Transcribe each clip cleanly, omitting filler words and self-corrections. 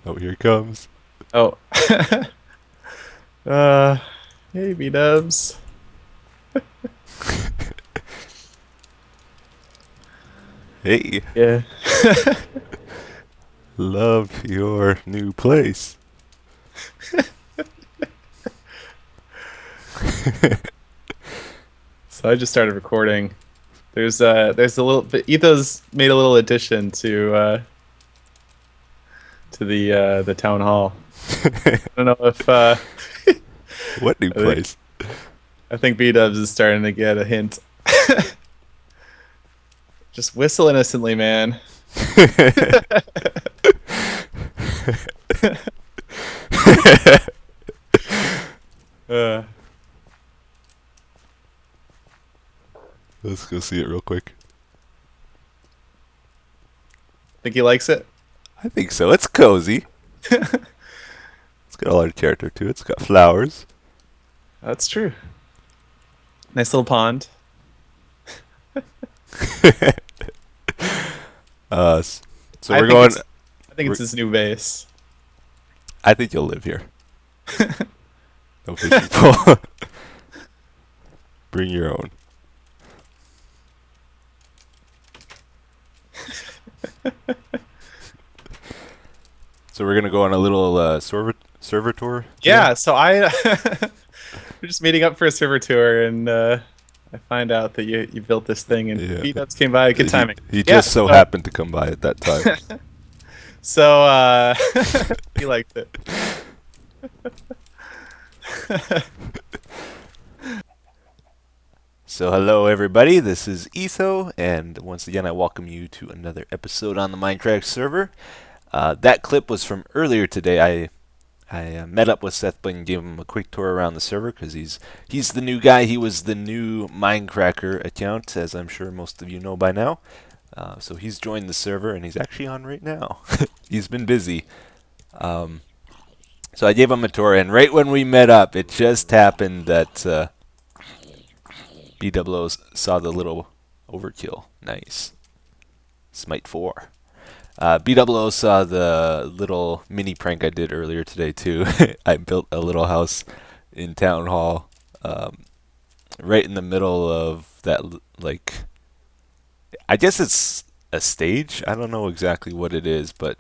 Oh, here he comes. Oh. uh, hey, B-dubs. Hey, Yeah. love your new place. So I just started recording. There's a little bit. Etho's made a little addition to the town hall. I don't know if What new I think place? I think B-dubs is starting to get a hint. Just whistle innocently, man. uh, Let's go see it real quick. think he likes it. I think so. It's cozy. It's got a lot of character to it. It's got flowers. That's true. Nice little pond. uh, s- so I we're think going. it's I think We're, it's his new base. I think you'll live here. No fishing pole. Bring your own. So we're gonna go on a little server tour today. Yeah, so we're just meeting up for a server tour, and I find out that you built this thing, and Yeah. B-dubs came by. Good He timing. he Yeah, just so so happened to come by at that time. so he liked it. So hello everybody, this is Etho, and once again I welcome you to another episode on the MindCrack server. That clip was from earlier today. I met up with Seth and gave him a quick tour around the server because he's the new guy. He was the new Mindcracker account, as I'm sure most of you know by now. So he's joined the server and he's actually on right now. He's been busy. Um, so I gave him a tour, and right when we met up, it just happened that BWO saw the little overkill. Nice. Smite 4. BWO saw the little mini prank I did earlier today, too. I built a little house in Town Hall um, right in the middle of that, like, I guess it's a stage. I don't know exactly what it is, but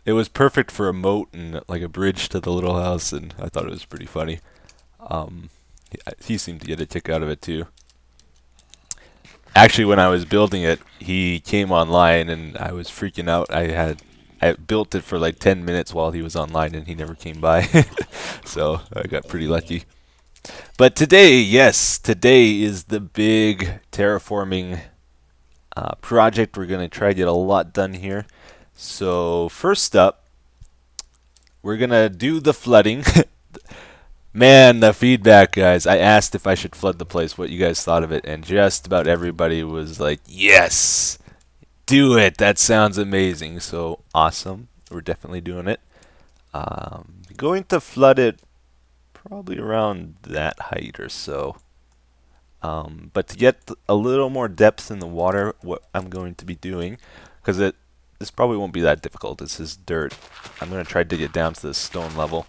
it was perfect for a moat and like a bridge to the little house, and I thought it was pretty funny. Um, he seemed to get a kick out of it too. Actually, when I was building it, he came online and I was freaking out. I built it for like 10 minutes while he was online and he never came by. So I got pretty lucky. But today, yes, today is the big terraforming project. We're going to try to get a lot done here. So first up, we're going to do the flooding. Man, the feedback, guys. I asked if I should flood the place, what you guys thought of it, and just about everybody was like, yes, do it. That sounds amazing. So awesome. We're definitely doing it. Going to flood it probably around that height or so. But to get a little more depth in the water, what I'm going to be doing, because this probably won't be that difficult. This is dirt. I'm going to try to dig it down to the stone level,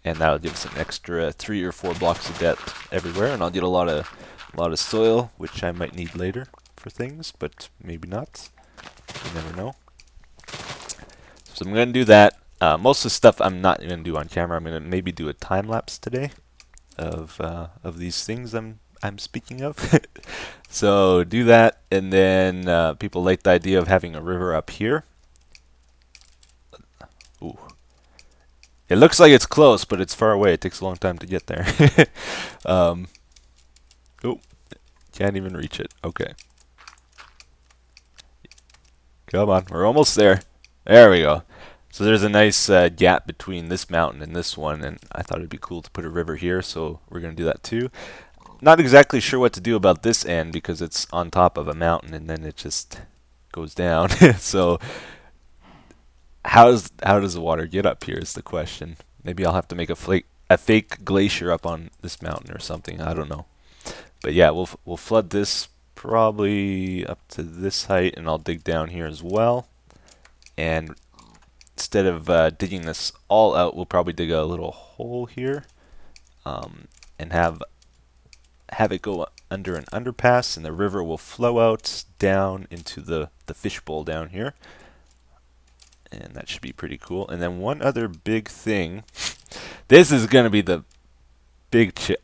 and that'll give us an extra 3 or 4 blocks of depth everywhere, and I'll get a lot of soil, which I might need later for things, but maybe not. You never know. So I'm going to do that. Most of the stuff I'm not going to do on camera. I'm going to maybe do a time lapse today of these things I'm speaking of. So do that, and then people like the idea of having a river up here. Ooh. It looks like it's close, but it's far away. It takes a long time to get there. um, oh, can't even reach it. Okay. Come on, we're almost there. There we go. So there's a nice gap between this mountain and this one, and I thought it'd be cool to put a river here, so we're going to do that too. Not exactly sure what to do about this end because it's on top of a mountain and then it just goes down. So how does the water get up here is the question. Maybe I'll have to make a fake glacier up on this mountain or something. I don't know. But yeah, we'll flood this probably up to this height, and I'll dig down here as well. And instead of digging this all out, we'll probably dig a little hole here, and have it go under an underpass, and the river will flow out down into the fishbowl down here. And that should be pretty cool. And then one other big thing. This is going to be the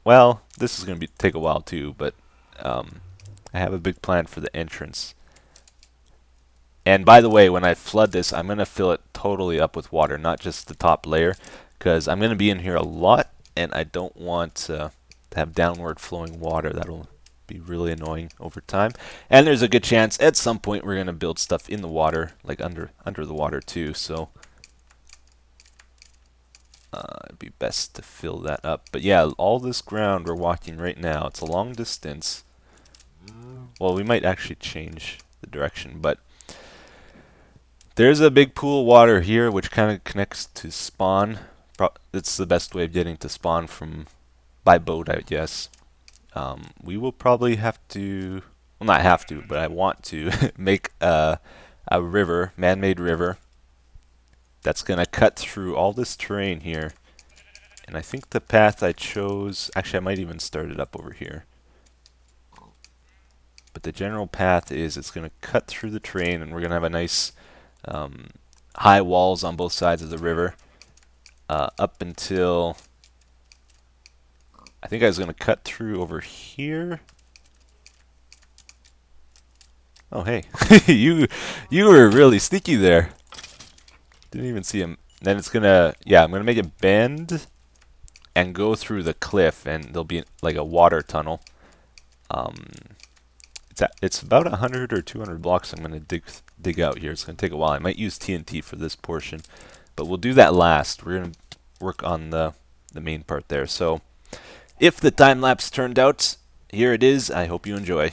well, this is going to take a while too, but I have a big plan for the entrance. And by the way, when I flood this, I'm going to fill it totally up with water, not just the top layer, because I'm going to be in here a lot, and I don't want to have downward flowing water. That'll be really annoying over time. And there's a good chance at some point we're going to build stuff in the water, like under the water too, so it'd be best to fill that up. But yeah, all this ground we're walking right now, it's a long distance. Well, we might actually change the direction, but there's a big pool of water here which kind of connects to spawn. It's the best way of getting to spawn from by boat, I guess. We will probably have to, well, not have to, but I want to make a river, man-made river, that's going to cut through all this terrain here. And I think the path I chose, actually I might even start it up over here. But the general path is it's going to cut through the terrain, and we're going to have a nice high walls on both sides of the river up until, I think I was going to cut through over here. Oh hey, you were really sneaky there. Didn't even see him. Then it's gonna, yeah, I'm gonna make it bend and go through the cliff, and there'll be like a water tunnel. It's about 100 or 200 blocks I'm gonna dig out here. It's gonna take a while. I might use TNT for this portion, but we'll do that last. We're gonna work on the main part there. So if the time lapse turned out, here it is. I hope you enjoy.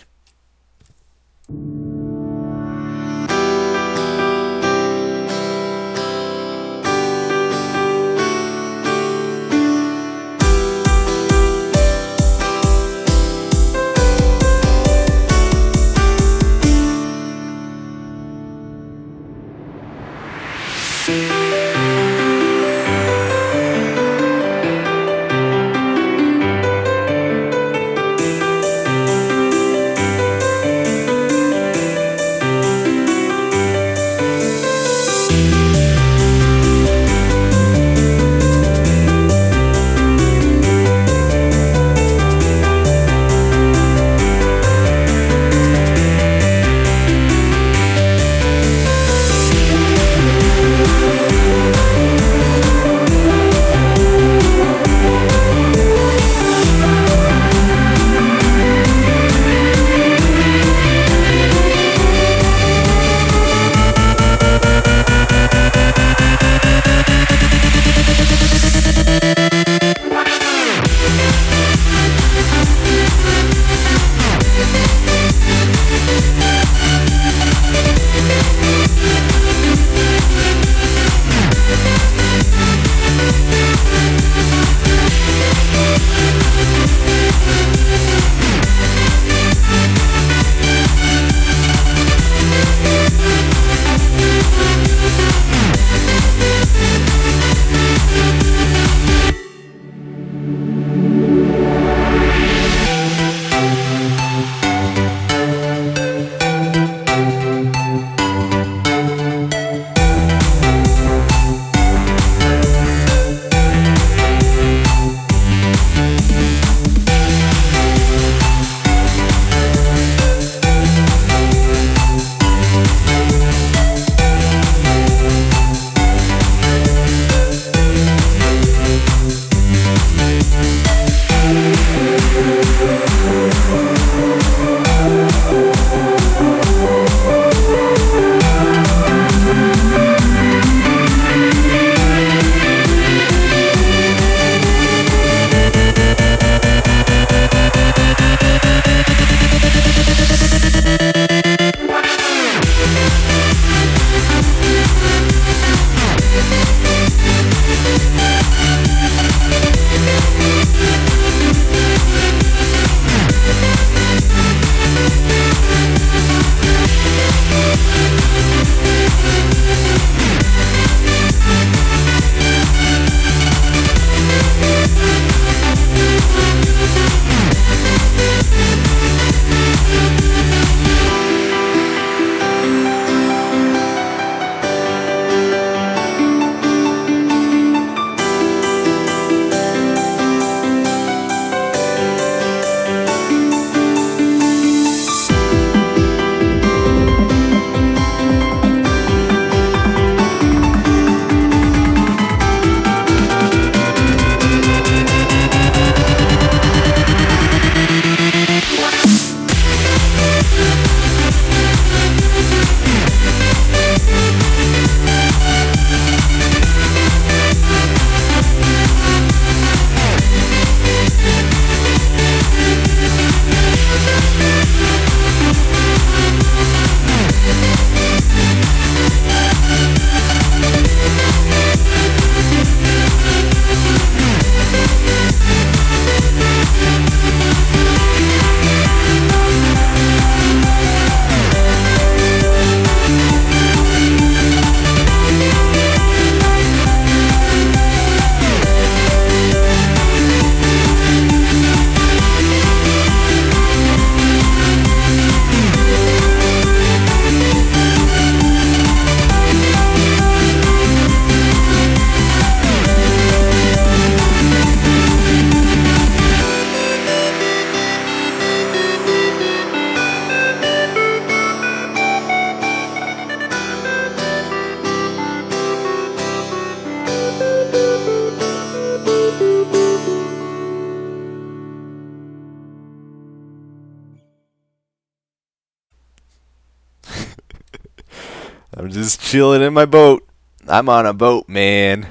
I'm just chilling in my boat. I'm on a boat, man.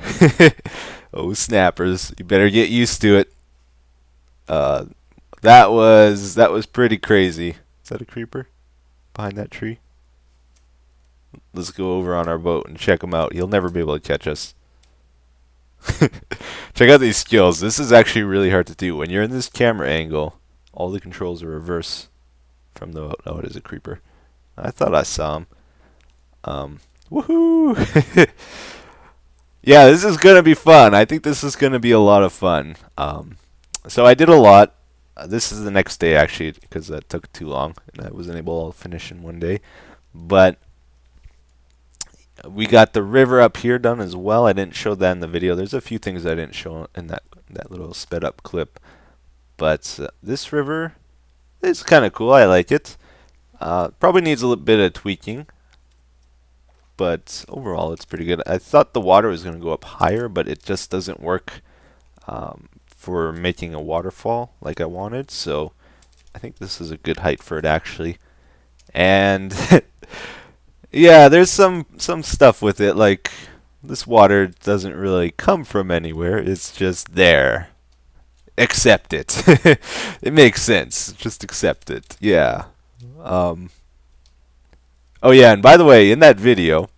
Oh, snappers. You better get used to it. Uh, that was pretty crazy. Is that a creeper behind that tree? Let's go over on our boat and check him out. He'll never be able to catch us. Check out these skills. This is actually really hard to do. When you're in this camera angle, all the controls are reverse from the... Oh, it is a creeper. I thought I saw him. Woohoo! Yeah, this is gonna be fun. I think this is gonna be a lot of fun. So I did a lot. This is the next day actually, because that took too long, and I wasn't able to finish in one day. But we got the river up here done as well. I didn't show that in the video. There's a few things I didn't show in that little sped up clip. But this river is kind of cool. I like it. Probably needs a little bit of tweaking, but overall it's pretty good. I thought the water was going to go up higher, but it just doesn't work for making a waterfall like I wanted. So I think this is a good height for it actually. And yeah, there's some stuff with it, like this water doesn't really come from anywhere. It's just there. Accept it. It makes sense. Just accept it. Yeah. Oh yeah, and by the way, in that video,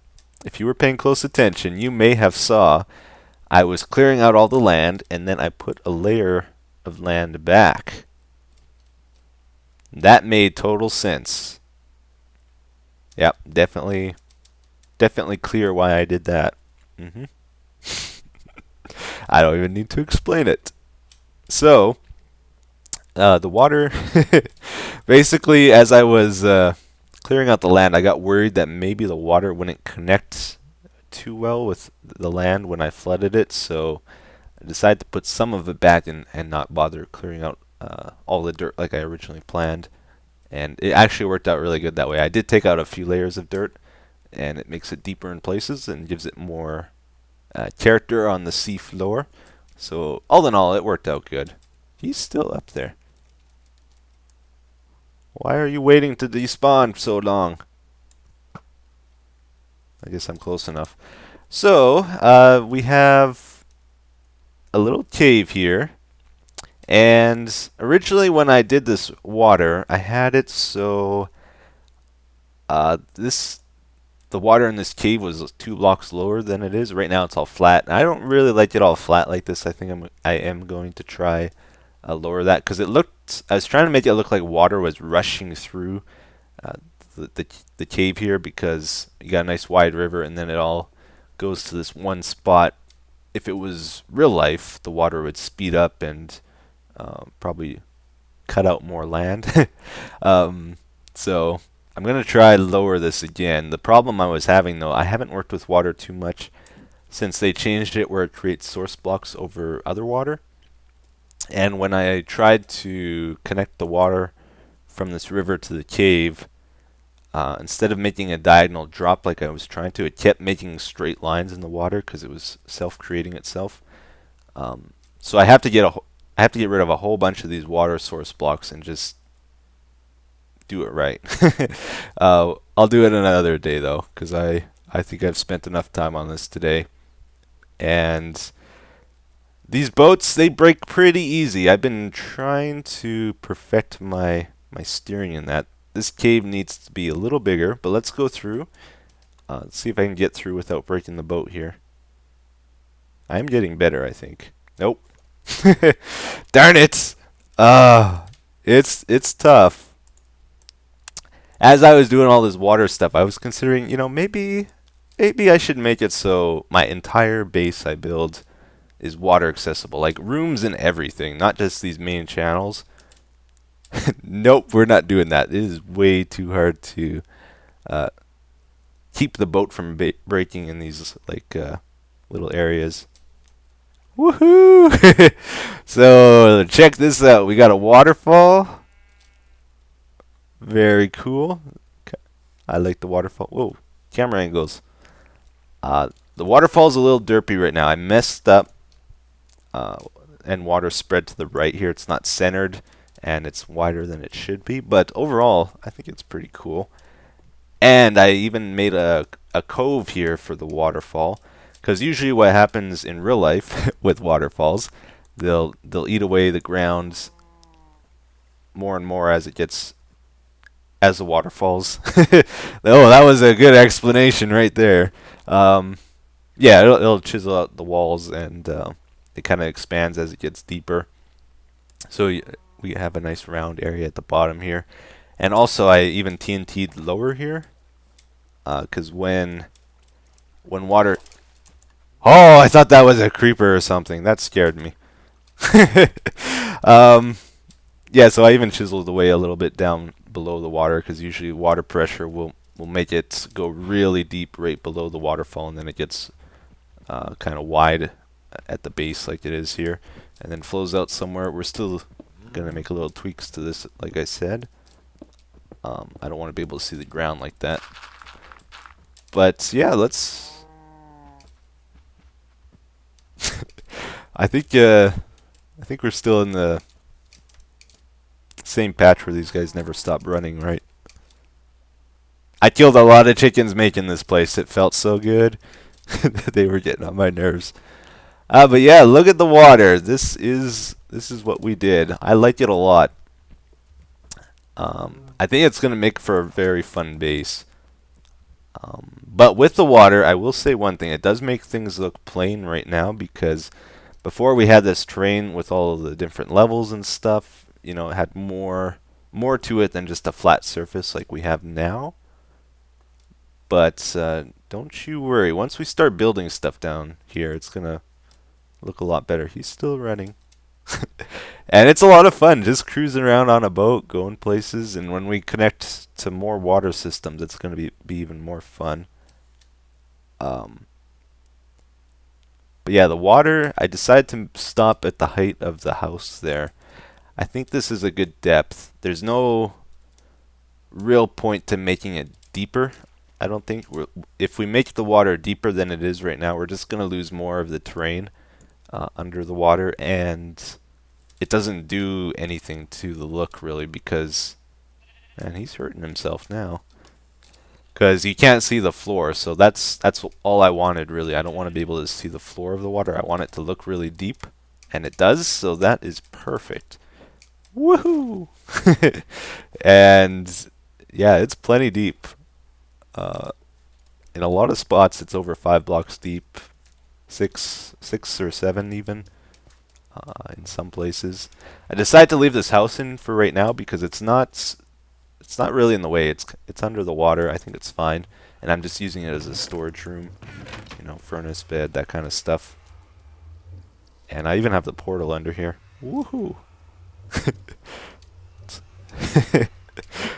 if you were paying close attention, you may have saw I was clearing out all the land, and then I put a layer of land back. That made total sense. Yep, definitely clear why I did that. I don't even need to explain it. So, the water, basically, as I was clearing out the land, I got worried that maybe the water wouldn't connect too well with the land when I flooded it, so I decided to put some of it back and not bother clearing out all the dirt like I originally planned. And it actually worked out really good that way. I did take out a few layers of dirt, and it makes it deeper in places and gives it more character on the sea floor. So all in all, it worked out good. He's still up there. Why are you waiting to despawn so long? I guess I'm close enough. So, we have a little cave here. And originally when I did this water, I had it so the water in this cave was 2 blocks lower than it is. Right now it's all flat. I don't really like it all flat like this. I think I am going to try lower that, because I was trying to make it look like water was rushing through uh, the cave here, because you got a nice wide river and then it all goes to this one spot. If it was real life, the water would speed up and probably cut out more land. So I'm going to try lower this again. The problem I was having though, I haven't worked with water too much since they changed it where it creates source blocks over other water. And when I tried to connect the water from this river to the cave, instead of making a diagonal drop like I was trying to, it kept making straight lines in the water because it was self-creating itself. So I have to get rid of a whole bunch of these water source blocks and just do it right. I'll do it another day though, because I think I've spent enough time on this today. And these boats, they break pretty easy. I've been trying to perfect my steering in that. This cave needs to be a little bigger, but let's go through. Let's see if I can get through without breaking the boat here. I'm getting better, I think. Nope. Darn it! It's tough. As I was doing all this water stuff, I was considering, maybe I should make it so my entire base I build is water accessible, like rooms and everything, not just these main channels. Nope, we're not doing that. It is way too hard to keep the boat from breaking in these little areas. Woohoo! So check this out. We got a waterfall. Very cool. I like the waterfall. Whoa, camera angles. The waterfall's a little derpy right now. I messed up, and water spread to the right here. It's not centered, and it's wider than it should be. But overall, I think it's pretty cool. And I even made a a cove here for the waterfall, because usually what happens in real life with waterfalls, they'll eat away the ground more and more as the water falls. Oh, that was a good explanation right there. Yeah, it'll chisel out the walls, and it kind of expands as it gets deeper. So we have a nice round area at the bottom here. And also, I even TNT'd lower here, because when water... Oh, I thought that was a creeper or something. That scared me. um, yeah, so I even chiseled away a little bit down below the water, because usually water pressure will make it go really deep right below the waterfall, and then it gets kind of wide at the base like it is here, and then flows out somewhere. We're still gonna make a little tweaks to this, like I said. I don't want to be able to see the ground like that, but yeah, let's. I think we're still in the same patch where these guys never stop running, right? I killed a lot of chickens making this place. It felt so good. They were getting on my nerves. But yeah, look at the water. This is what we did. I like it a lot. I think it's gonna make for a very fun base. But with the water, I will say one thing. It does make things look plain right now, because before we had this terrain with all of the different levels and stuff, you know, it had more to it than just a flat surface like we have now. But don't you worry. Once we start building stuff down here, it's gonna look a lot better. He's still running. And it's a lot of fun just cruising around on a boat, going places, and when we connect to more water systems, it's going to be even more fun. Um, but yeah, the water, I decided to stop at the height of the house there. I think this is a good depth. There's no real point to making it deeper. I don't think if we make the water deeper than it is right now, we're just going to lose more of the terrain under the water, and it doesn't do anything to the look really, because and he's hurting himself now because you can't see the floor. So that's all I wanted really. I don't want to be able to see the floor of the water. I want it to look really deep, and it does. So that is perfect. Woohoo! And yeah, it's plenty deep. Uh, in a lot of spots, it's over 5 blocks deep, six or seven even. In some places, I decided to leave this house in for right now because it's not really in the way. It's under the water. I think it's fine, and I'm just using it as a storage room, you know, furnace, bed, that kind of stuff. And I even have the portal under here. Woohoo!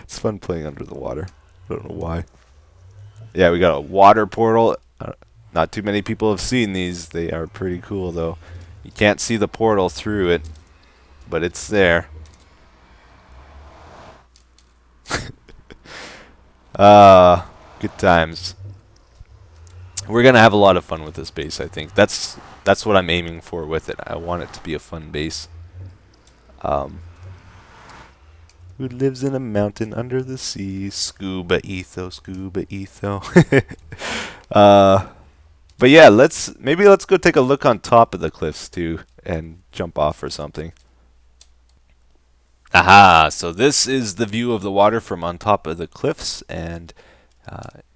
It's fun playing under the water. I don't know why. Yeah, we got a water portal. Not too many people have seen these. They are pretty cool though. You can't see the portal through it, but it's there. Good times. We're gonna have a lot of fun with this base, I think. That's what I'm aiming for with it. I want it to be a fun base. Who lives in a mountain under the sea? Scuba Etho, Scuba Etho. uh, but yeah, maybe let's go take a look on top of the cliffs too, and jump off or something. Aha! So this is the view of the water from on top of the cliffs, and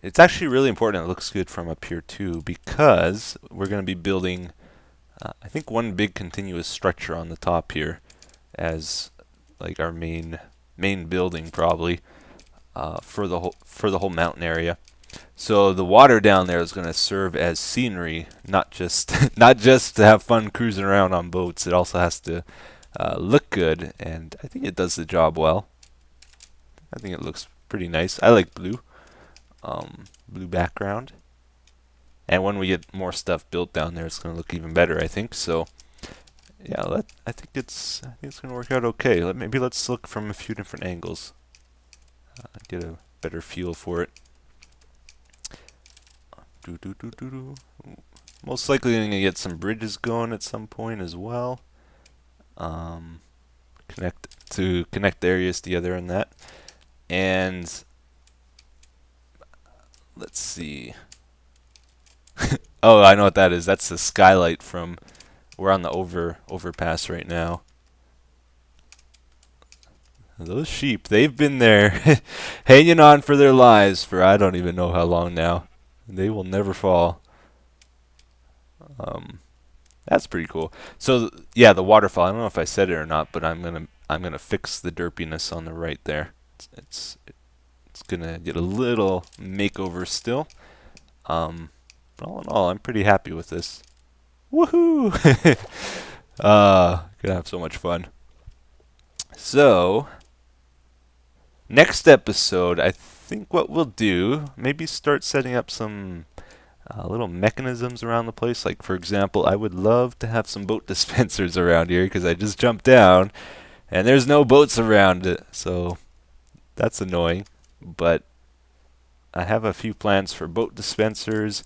it's actually really important. It looks good from up here too, because we're going to be building, I think, one big continuous structure on the top here, as like our main building probably for the whole mountain area. So the water down there is going to serve as scenery, not just not just to have fun cruising around on boats. It also has to look good, and I think it does the job well. I think it looks pretty nice. I like blue, blue background, and when we get more stuff built down there, it's going to look even better, I think. So yeah, I think it's going to work out okay. Maybe let's look from a few different angles, get a better feel for it. Most likely going to get some bridges going at some point as well. Connect the areas together and that. And Let's see. Oh, I know what that is. That's the skylight from. We're on the overpass right now. Those sheep, they've been there hanging on for their lives for I don't even know how long now. They will never fall. Um, that's pretty cool. So yeah, the waterfall. I don't know if I said it or not, but I'm gonna fix the derpiness on the right there. It's gonna get a little makeover still. But all in all, I'm pretty happy with this. Woohoo! Gonna have so much fun. So next episode, I think what we'll do, maybe start setting up some little mechanisms around the place. Like, for example, I would love to have some boat dispensers around here because I just jumped down and there's no boats around it. So that's annoying. But I have a few plans for boat dispensers.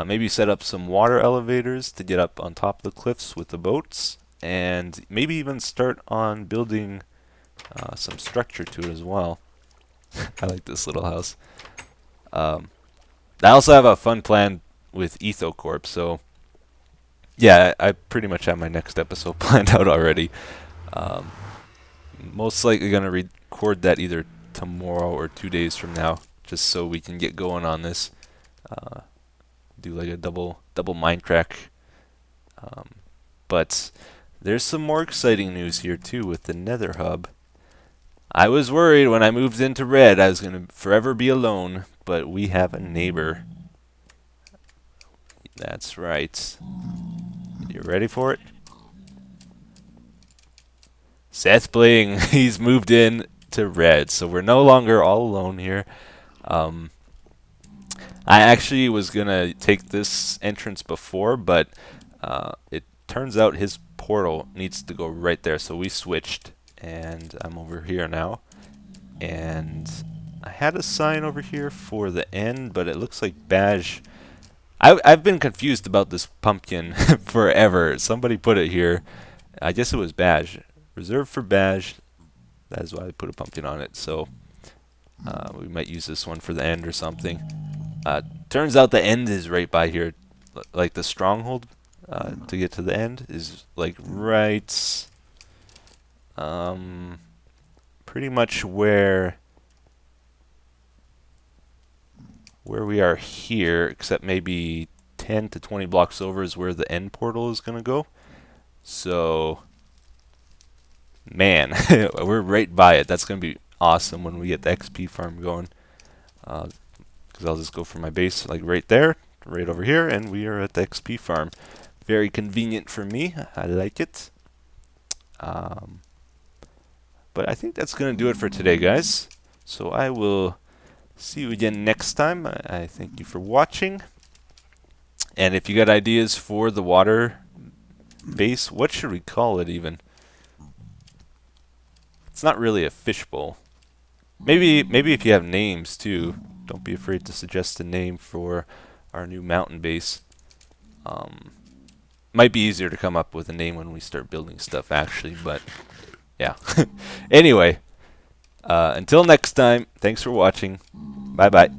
Maybe set up some water elevators to get up on top of the cliffs with the boats. And maybe even start on building some structure to it as well. I like this little house. Um, I also have a fun plan with Etho Corp. So yeah, I pretty much have my next episode planned out already. Um, Most likely gonna record that either tomorrow or 2 days from now, just so we can get going on this. Uh, do like a double MindCrack. Um, but there's some more exciting news here too with the Nether Hub. I was worried when I moved into Red I was going to forever be alone, but we have a neighbor. That's right. You ready for it? Seth Bling, he's moved in to Red, so we're no longer all alone here. Um, I actually was going to take this entrance before, but it turns out his portal needs to go right there, so we switched, and I'm over here now. And I had a sign over here for the end, but it looks like Badge. I've been confused about this pumpkin forever. Somebody put it here. I guess it was Badge. Reserved for Badge. That is why I put a pumpkin on it. So we might use this one for the end or something. Turns out the end is right by here. Like the stronghold to get to the end is like right pretty much where we are here, except maybe 10 to 20 blocks over is where the end portal is going to go. So, man, we're right by it. That's going to be awesome when we get the XP farm going. Because I'll just go from my base like right there, right over here, and we are at the XP farm. Very convenient for me. I like it. But I think that's going to do it for today, guys. So I will see you again next time. I thank you for watching. And if you got ideas for the water base, what should we call it even? It's not really a fishbowl. Maybe if you have names too, don't be afraid to suggest a name for our new mountain base. Might be easier to come up with a name when we start building stuff actually, but yeah. Anyway, until next time, thanks for watching. Bye bye.